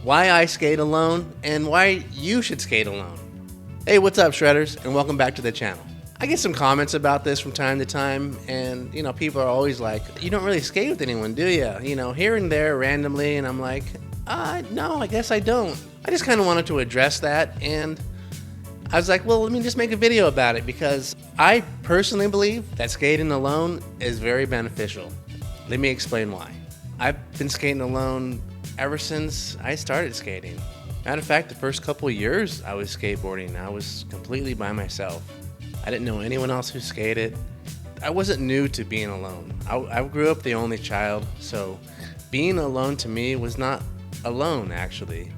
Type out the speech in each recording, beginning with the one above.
why I skate alone, and why you should skate alone. Hey, what's up, Shredders, and welcome back to the channel. I get some comments about this from time to time, and people are always like, you don't really skate with anyone, do you? Here and there randomly, and I'm like, no, I guess I don't. I just kind of wanted to address that, and I was like, well, let me just make a video about it, because I personally believe that skating alone is very beneficial. Let me explain why. I've been skating alone ever since I started skating. Matter of fact, the first couple of years I was skateboarding, I was completely by myself. I didn't know anyone else who skated. I wasn't new to being alone. I grew up the only child, so being alone to me was not alone, actually,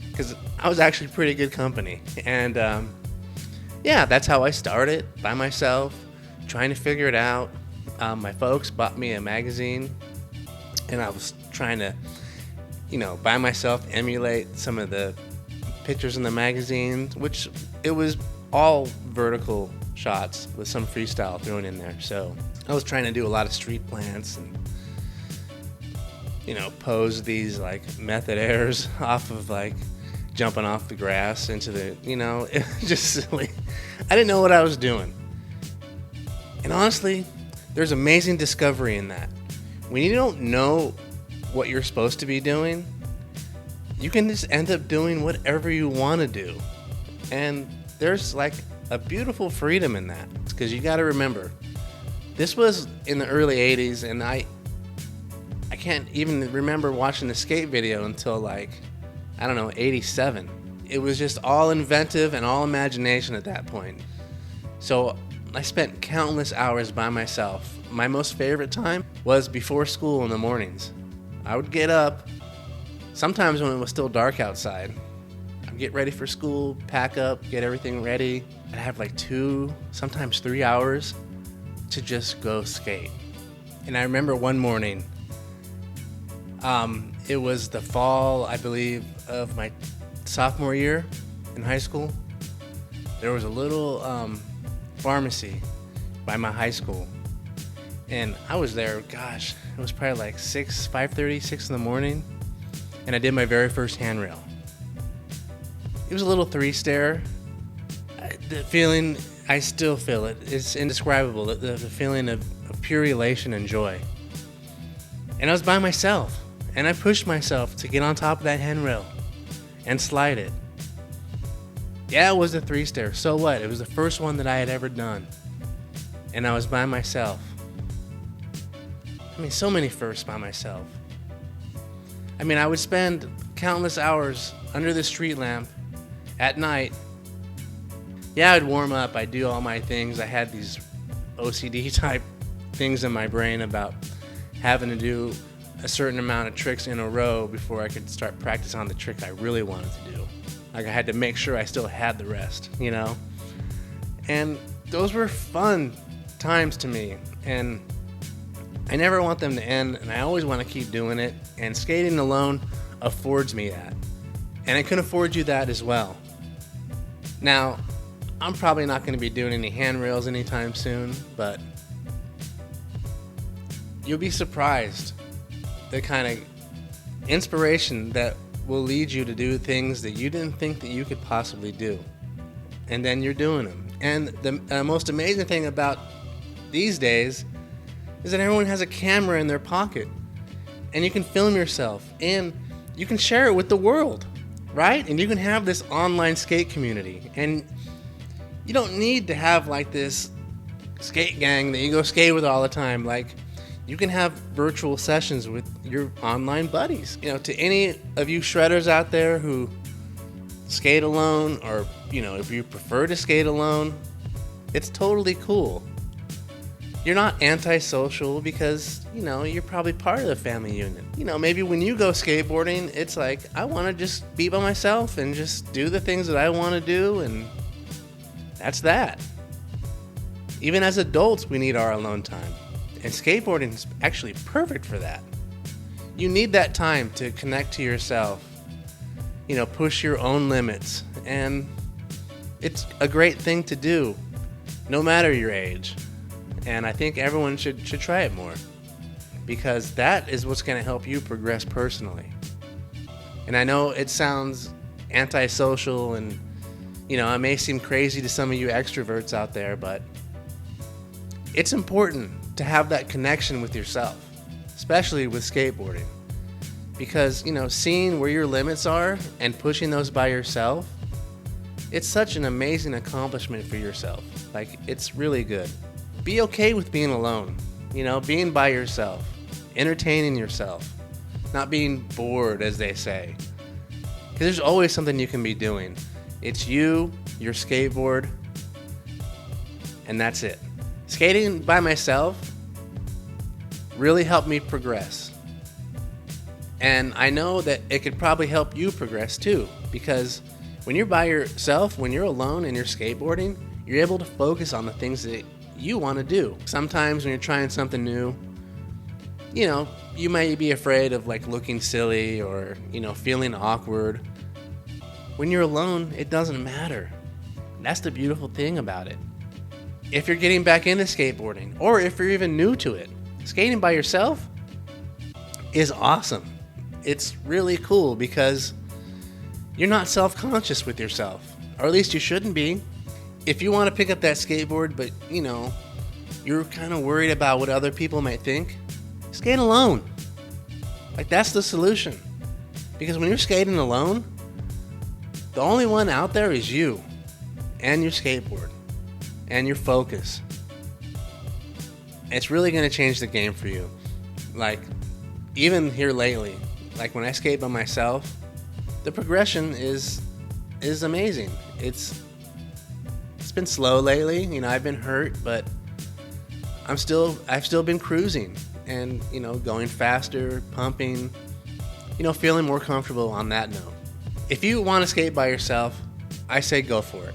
because I was actually pretty good company. And yeah, that's how I started, by myself, trying to figure it out. My folks bought me a magazine, and I was trying to by myself emulate some of the pictures in the magazine, which it was all vertical shots with some freestyle thrown in there. So I was trying to do a lot of street plants and pose these like method airs off of like jumping off the grass into the it was just silly. I didn't know what I was doing. And honestly, there's amazing discovery in that. When you don't know what you're supposed to be doing, you can just end up doing whatever you want to do. And there's like a beautiful freedom in that, because you got to remember, this was in the early 80s, and I can't even remember watching the skate video until like, I don't know, 87. It was just all inventive and all imagination at that point. So I spent countless hours by myself. My most favorite time was before school in the mornings. I would get up, sometimes when it was still dark outside. I'd get ready for school, pack up, get everything ready. I'd have like 2, sometimes 3 hours to just go skate. And I remember one morning, it was the fall, I believe, of my sophomore year in high school. There was a little pharmacy by my high school. And I was there, gosh, it was probably like 5:30, 6 in the morning, and I did my very first handrail. It was a little 3-stair. The feeling, I still feel it. It's indescribable, the feeling of pure elation and joy. And I was by myself, and I pushed myself to get on top of that handrail and slide it. Yeah, it was a 3-stair, so what? It was the first one that I had ever done, and I was by myself. I mean, so many firsts by myself. I mean, I would spend countless hours under the street lamp at night. Yeah, I'd warm up, I'd do all my things. I had these OCD type things in my brain about having to do a certain amount of tricks in a row before I could start practice on the trick I really wanted to do. Like, I had to make sure I still had the rest, And those were fun times to me, and I never want them to end, and I always want to keep doing it, and skating alone affords me that. And it can afford you that as well. Now, I'm probably not going to be doing any handrails anytime soon, but you'll be surprised the kind of inspiration that will lead you to do things that you didn't think that you could possibly do. And then you're doing them. And the most amazing thing about these days is that everyone has a camera in their pocket, and you can film yourself, and you can share it with the world, right? And you can have this online skate community, and you don't need to have like this skate gang that you go skate with all the time. Like, you can have virtual sessions with your online buddies. To any of you shredders out there who skate alone, or if you prefer to skate alone, it's totally cool. You're not antisocial because, you're probably part of the family unit. Maybe when you go skateboarding, it's like, I want to just be by myself and just do the things that I want to do, and that's that. Even as adults, we need our alone time. And skateboarding is actually perfect for that. You need that time to connect to yourself, push your own limits, and it's a great thing to do, no matter your age. And I think everyone should try it more, because that is what's going to help you progress personally. And I know it sounds antisocial and, you know, it may seem crazy to some of you extroverts out there, but it's important to have that connection with yourself, especially with skateboarding. Because, you know, seeing where your limits are and pushing those by yourself, it's such an amazing accomplishment for yourself. Like, it's really good. Be okay with being alone, you know, being by yourself, entertaining yourself, not being bored, as they say. Because there's always something you can be doing. It's you, your skateboard, and that's it. Skating by myself really helped me progress. And I know that it could probably help you progress too, because when you're by yourself, when you're alone and you're skateboarding, you're able to focus on the things that you want to do. Sometimes when you're trying something new, you know, you might be afraid of like looking silly or, you know, feeling awkward. When you're alone, it doesn't matter. That's the beautiful thing about it. If you're getting back into skateboarding, or if you're even new to it, skating by yourself is awesome. It's really cool because you're not self-conscious with yourself, or at least you shouldn't be. If you want to pick up that skateboard, but you know, you're kind of worried about what other people might think, skate alone. Like, that's the solution. Because when you're skating alone, the only one out there is you and your skateboard and your focus. It's really going to change the game for you. Like, even here lately, like when I skate by myself, the progression is amazing. It's been slow lately. You know, I've been hurt, but I've still been cruising and, you know, going faster, pumping, you know, feeling more comfortable on that note. If you want to skate by yourself, I say go for it.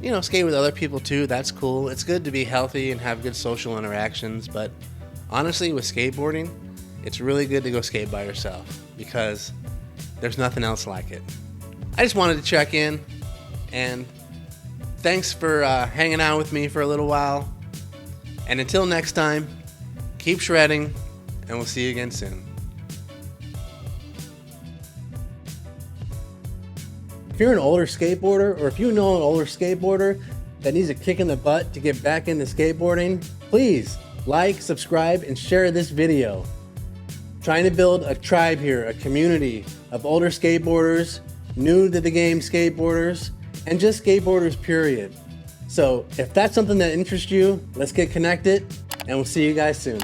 You know, skate with other people too, that's cool. It's good to be healthy and have good social interactions, but honestly, with skateboarding, it's really good to go skate by yourself because there's nothing else like it. I just wanted to check in, and thanks for hanging out with me for a little while. And until next time, keep shredding, and we'll see you again soon. If you're an older skateboarder, or if you know an older skateboarder that needs a kick in the butt to get back into skateboarding, please like, subscribe, and share this video. Trying to build a tribe here, a community of older skateboarders, new to the game skateboarders, and just skateboarders, period. So if that's something that interests you, let's get connected, and we'll see you guys soon.